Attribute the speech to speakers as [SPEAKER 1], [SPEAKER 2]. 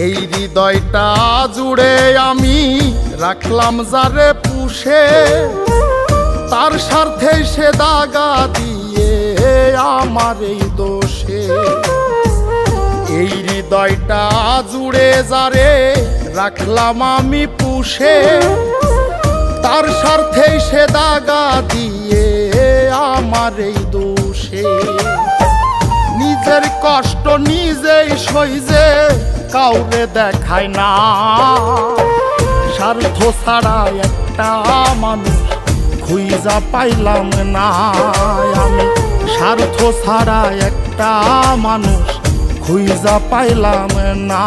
[SPEAKER 1] এই হৃদয়টা জুড়ে আমি রাখলাম যারে পুষে, তার স্বার্থে সে দাগা দিয়ে আমার এই দোষে। এই হৃদয়টা জুড়ে যারে রাখলাম আমি পুষে, তার স্বার্থে সে দাগা দিয়ে আমার এই দোষে। নিজের কষ্ট নিজেই সইজে কাউরে দেখায় না, স্বার্থ ছাড়া একটা মানুষ খুঁজা পাইলাম না আমি। স্বার্থ ছাড়া একটা মানুষ খুঁজা পাইলাম না।